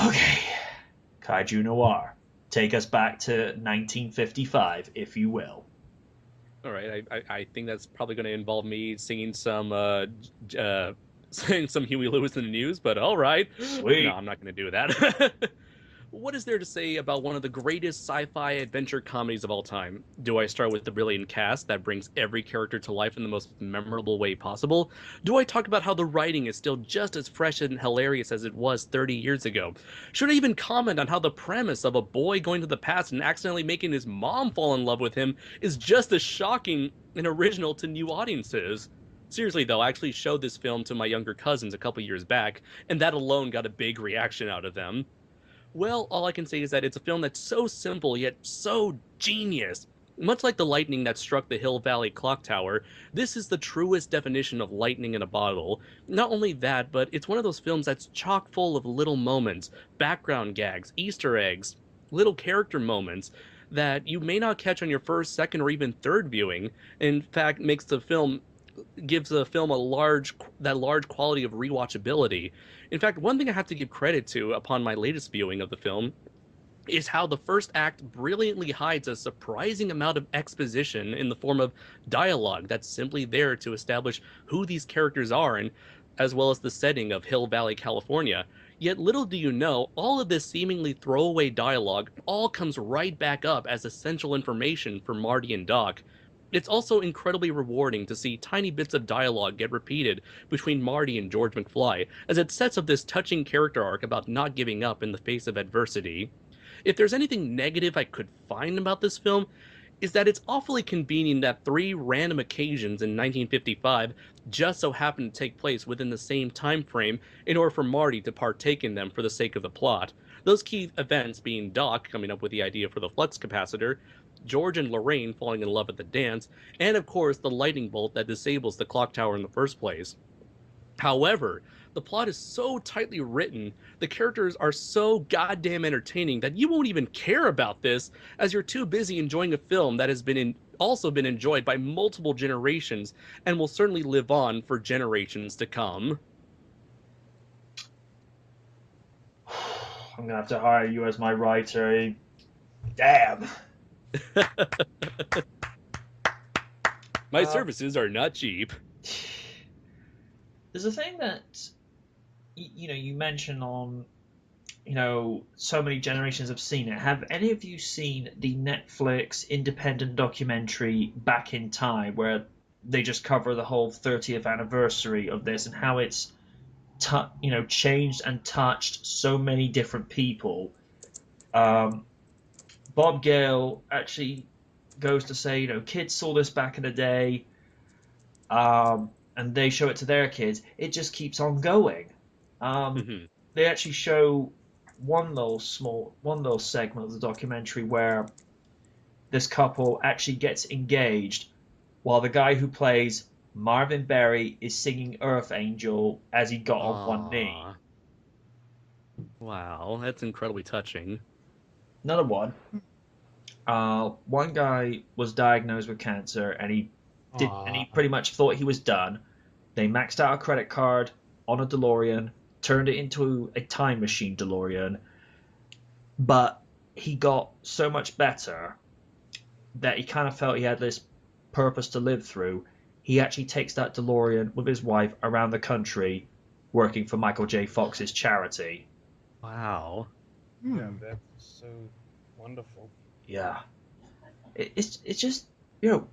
Okay, Kaiju Noir, take us back to 1955, if you will. All right, I think that's probably going to involve me singing some singing some Huey Lewis in the News, but all right. No, Sweet. I'm not going to do that. What is there to say about one of the greatest sci-fi adventure comedies of all time? Do I start with the brilliant cast that brings every character to life in the most memorable way possible? Do I talk about how the writing is still just as fresh and hilarious as it was 30 years ago? Should I even comment on how the premise of a boy going to the past and accidentally making his mom fall in love with him is just as shocking and original to new audiences? Seriously, though, I actually showed this film to my younger cousins a couple years back, and that alone got a big reaction out of them. Well, all I can say is that it's a film that's so simple yet so genius. Much like the lightning that struck the Hill Valley clock tower, this is the truest definition of lightning in a bottle. Not only that, but it's one of those films that's chock full of little moments, background gags, Easter eggs, little character moments that you may not catch on your first, second, or even third viewing. In fact, makes the film gives the film a large quality of rewatchability. In fact, one thing I have to give credit to upon my latest viewing of the film is how the first act brilliantly hides a surprising amount of exposition in the form of dialogue that's simply there to establish who these characters are and as well as the setting of Hill Valley, California. Yet little do you know, all of this seemingly throwaway dialogue all comes right back up as essential information for Marty and Doc. It's also incredibly rewarding to see tiny bits of dialogue get repeated between Marty and George McFly, as it sets up this touching character arc about not giving up in the face of adversity. If there's anything negative I could find about this film, is that it's awfully convenient that three random occasions in 1955 just so happen to take place within the same time frame in order for Marty to partake in them for the sake of the plot. Those key events being Doc coming up with the idea for the flux capacitor, George and Lorraine falling in love at the dance, and of course the lightning bolt that disables the clock tower in the first place. However, the plot is so tightly written, the characters are so goddamn entertaining that you won't even care about this as you're too busy enjoying a film that has also been enjoyed by multiple generations and will certainly live on for generations to come. I'm gonna have to hire you as my writer. Damn. My Uh, services are not cheap. there's a thing that you mentioned on so many generations have seen it. Have any of you seen the Netflix independent documentary Back in Time, where they just cover the whole 30th anniversary of this and how it's changed and touched so many different people? Um, Bob Gale actually goes to say, kids saw this back in the day, and they show it to their kids. It just keeps on going. Um, Mhm. they actually show one little segment of the documentary where this couple actually gets engaged while the guy who plays Marvin Berry is singing Earth Angel as he got on one knee. Aww. Wow, that's incredibly touching. Another one. One guy was diagnosed with cancer, and he Aw. pretty much thought he was done. They maxed out a credit card on a DeLorean, turned it into a time machine DeLorean, but he got so much better that he kind of felt he had this purpose to live through. He actually takes that DeLorean with his wife around the country working for Michael J. Fox's charity. Wow. Yeah, Hmm. that's so wonderful. Yeah. It's just, you know,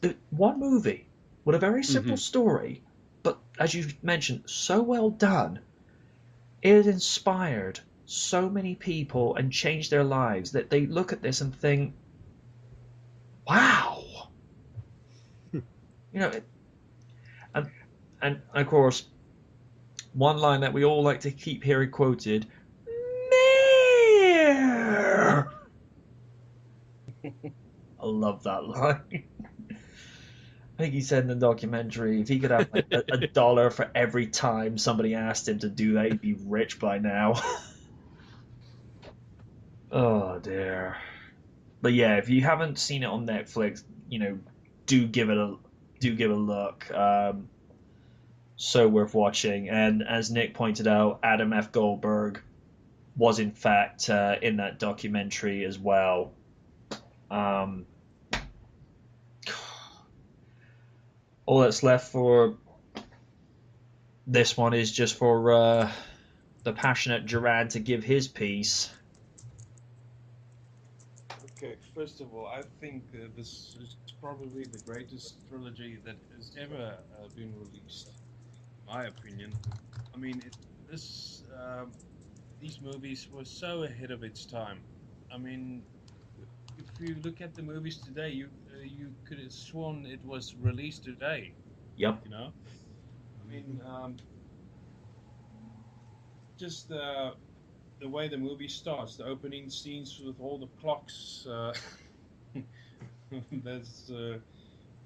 the one movie with a very simple Hmm. story, but as you mentioned, so well done. It inspired so many people and changed their lives that they look at this and think, wow. You know, and and of course, one line that we all like to keep hearing quoted, Mayor. I love that line. I think he said in the documentary if he could have like a dollar for every time somebody asked him to do that, he'd be rich by now. Oh dear. But yeah, if you haven't seen it on Netflix, do give it a do give it a look. So worth watching. And as Nick pointed out, Adam F. Goldberg, was in fact in that documentary as well. Um, all that's left for this one is just for the passionate Duran to give his piece. Okay, first of all, I think this is probably the greatest trilogy that has ever been released, in my opinion. I mean, these movies were so ahead of its time. I mean, if you look at the movies today, you could have sworn it was released today. Yep. You know, I mean, just the way the movie starts, the opening scenes with all the clocks. That's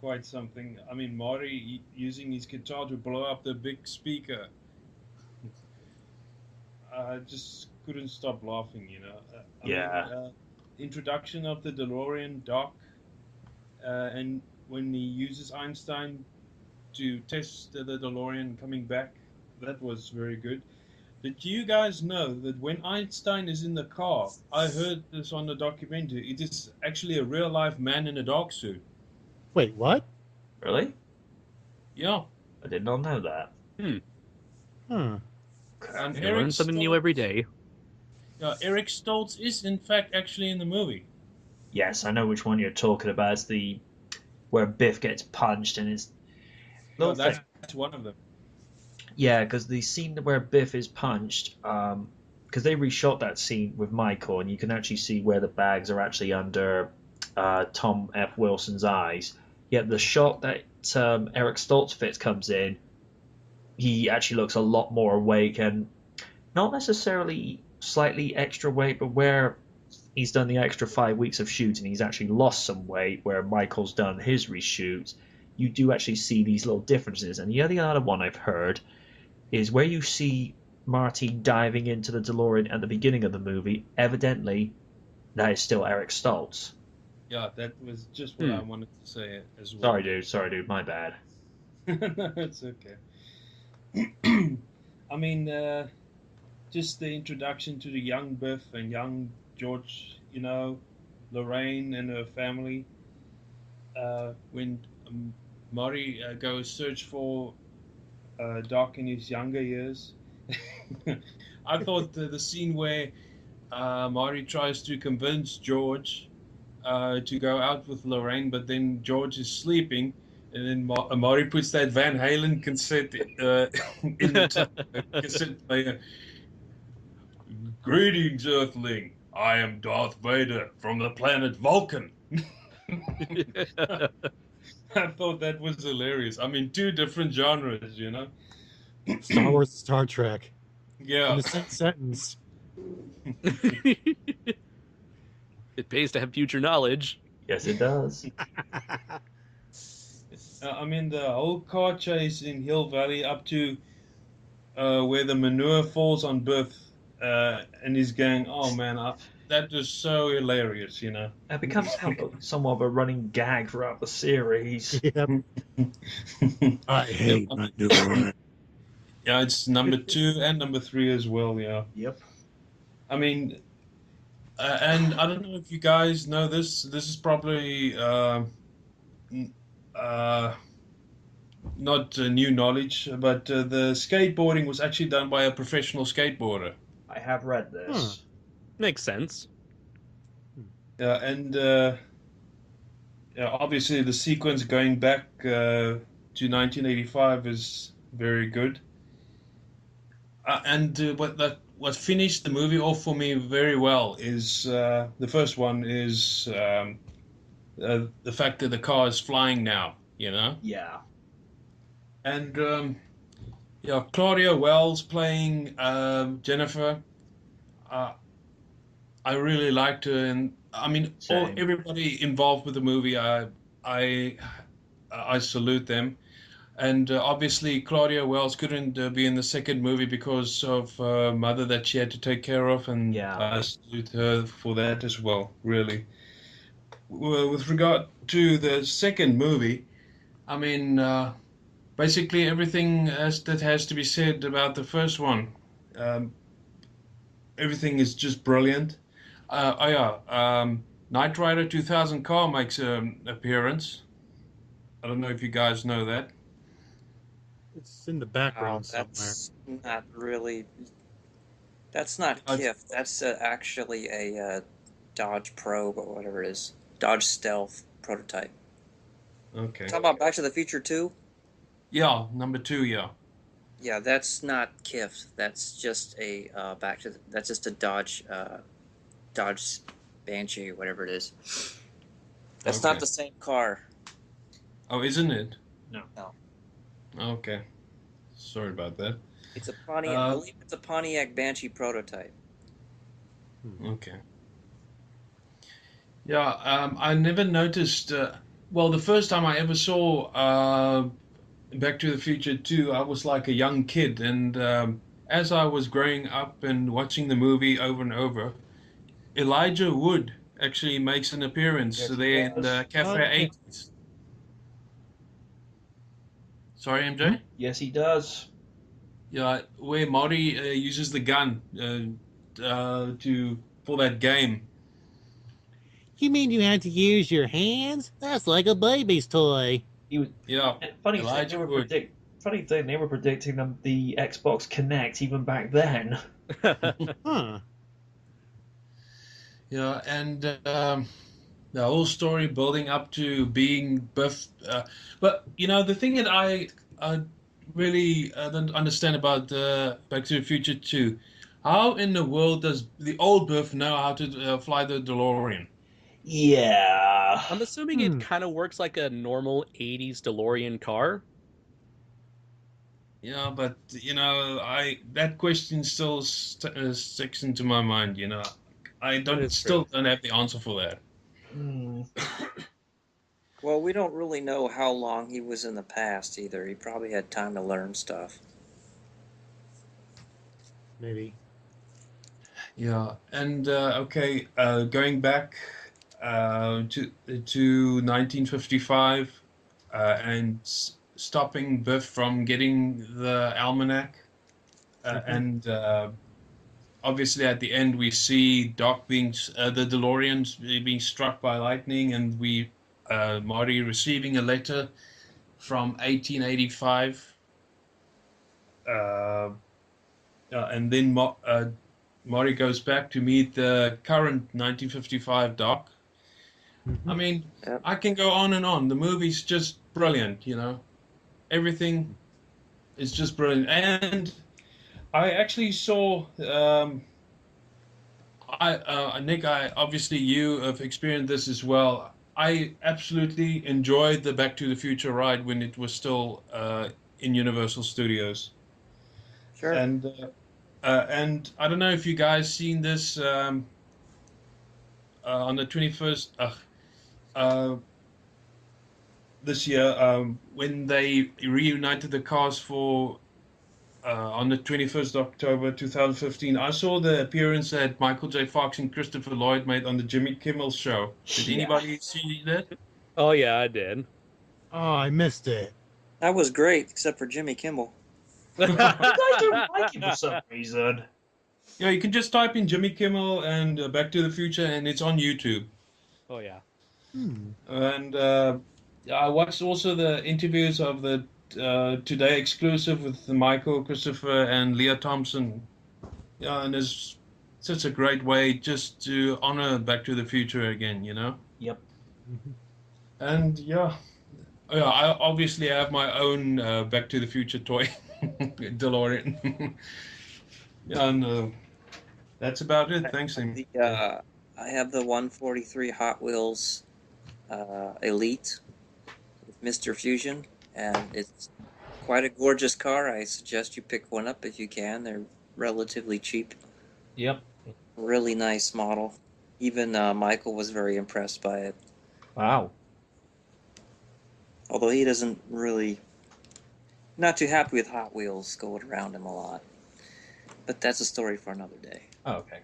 quite something. I mean, Maury using his guitar to blow up the big speaker. I just couldn't stop laughing, you know. I mean, Yeah. introduction of the DeLorean Doc, and when he uses Einstein to test the DeLorean coming back, that was very good. Did you guys know that when Einstein is in the car, I heard this on the documentary, it is actually a real life man in a dog suit. Wait, what? Really? Yeah. I did not know that. Hmm. And You learn something new every day. Yeah, Eric Stoltz is in fact actually in the movie. Yes, I know which one you're talking about. It's the where Biff gets punched and it's No, little thing. that's one of them. Yeah, because the scene where Biff is punched, because they reshot that scene with Michael, and you can actually see where the bags are actually under Tom F. Wilson's eyes. Yet the shot that Eric Stoltz fits comes in, he actually looks a lot more awake and not necessarily slightly extra weight, but where he's done the extra 5 weeks of shooting, he's actually lost some weight. Where Michael's done his reshoots, you do actually see these little differences. And the other one I've heard is where you see Marty diving into the DeLorean at the beginning of the movie. Evidently, that is still Eric Stoltz. Yeah, that was just what I wanted to say as well. Sorry, dude, my bad. No, it's okay. I mean, just the introduction to the young Biff and young George, you know, Lorraine and her family. When Maury goes search for Doc in his younger years. I thought the scene where Maury tries to convince George to go out with Lorraine, but then George is sleeping, and then Maury puts that Van Halen cassette in the cassette player. Greetings, Earthling. I am Darth Vader from the planet Vulcan. I thought that was hilarious. I mean, two different genres, you know? Star Wars, Star Trek. Yeah. In the same sentence. It pays to have future knowledge. Yes, it does. I mean, the whole car chase in Hill Valley up to where the manure falls on Biff and he's going, oh man, that was so hilarious, you know? It becomes somewhat of a running gag throughout the series. Yep. I hate my DeLorean. Yeah, it's number 2 and number 3 as well, yeah. Yep. I mean, and I don't know if you guys know this. This is probably not new knowledge, but the skateboarding was actually done by a professional skateboarder. I have read this. Makes sense. And obviously the sequence going back to 1985 is very good. And what finished the movie off for me very well is the first one is the fact that the car is flying now, you know? Yeah. And Claudia Wells playing Jennifer. I really liked her, and I mean, everybody involved with the movie. I salute them. And obviously, Claudia Wells couldn't be in the second movie because of her mother that she had to take care of, and I salute her for that as well, really. With regard to the second movie, I mean, basically everything that has to be said about the first one. everything is just brilliant. Knight Rider 2000 car makes an appearance. I don't know if you guys know that. It's in the Oh, background somewhere. that's not really. That's not KIF. That's actually a Dodge Probe or whatever it is. Dodge Stealth prototype. Okay. Talk about Back to the Future 2? Yeah, number 2, yeah. Yeah, that's not KIF. That's just a that's just a Dodge Banshee, whatever it is. That's not Okay. the same car. Oh, isn't it? No. No. Okay. Sorry about that. It's a Pontiac. I believe it's a Pontiac Banshee prototype. Okay. Yeah, I never noticed. Well, the first time I ever saw Back to the Future 2, I was like a young kid, and as I was growing up and watching the movie over and over, Elijah Wood actually makes an appearance Yes, he there in does. the Cafe 80s. Sorry, MJ? Yes, he does. Yeah, where Marty uses the gun for that game. You mean you had to use your hands? That's like a baby's toy. He was. Yeah, And funny thing, Elijah Wood. Funny thing, they were predicting the Xbox Kinect even back then. Huh. Yeah, and the whole story building up to being Biff. But you know, the thing that I really don't understand about Back to the Future 2, how in the world does the old Biff know how to fly the DeLorean? Yeah. I'm assuming it kind of works like a normal 80s DeLorean car. Yeah, but you know, that question still sticks into my mind. You know, I is still true. don't have the answer for that. Hmm. Well, we don't really know how long he was in the past either. He probably had time to learn stuff. Maybe. Yeah, and okay, going back to 1955 and stopping Biff from getting the almanac, and obviously at the end we see Doc being the DeLorean being struck by lightning, and Marty receiving a letter from 1885, and then Marty goes back to meet the current 1955 Doc. I mean, Yep. I can go on and on. The movie's just brilliant, you know. Everything is just brilliant. And I actually saw, Nick, obviously you have experienced this as well. I absolutely enjoyed the Back to the Future ride when it was still in Universal Studios. Sure. And I don't know if you guys seen this on the 21st this year when they reunited the cast for on the 21st October 2015. I saw the appearance that Michael J. Fox and Christopher Lloyd made on the Jimmy Kimmel show. Did Yeah. anybody see that? Oh yeah, I did. Oh, I missed it. That was great, except for Jimmy Kimmel. I don't like him for some reason. Yeah, you can just type in Jimmy Kimmel and Back to the Future, and it's on YouTube. Oh yeah. And I watched also the interviews of the Today exclusive with Michael, Christopher, and Leah Thompson. Yeah, and it's such a great way just to honor Back to the Future again, you know? Yep. And yeah, I obviously have my own Back to the Future toy, DeLorean. Yeah, and that's about it. Thanks, Tim. I have the 143 Hot Wheels Elite with Mr. Fusion, and it's quite a gorgeous car. I suggest you pick one up if you can. They're relatively cheap. Yep. Really nice model. Even Michael was very impressed by it. Wow. Although he doesn't really, not too happy with Hot Wheels going around him a lot. But that's a story for another day. Oh, okay.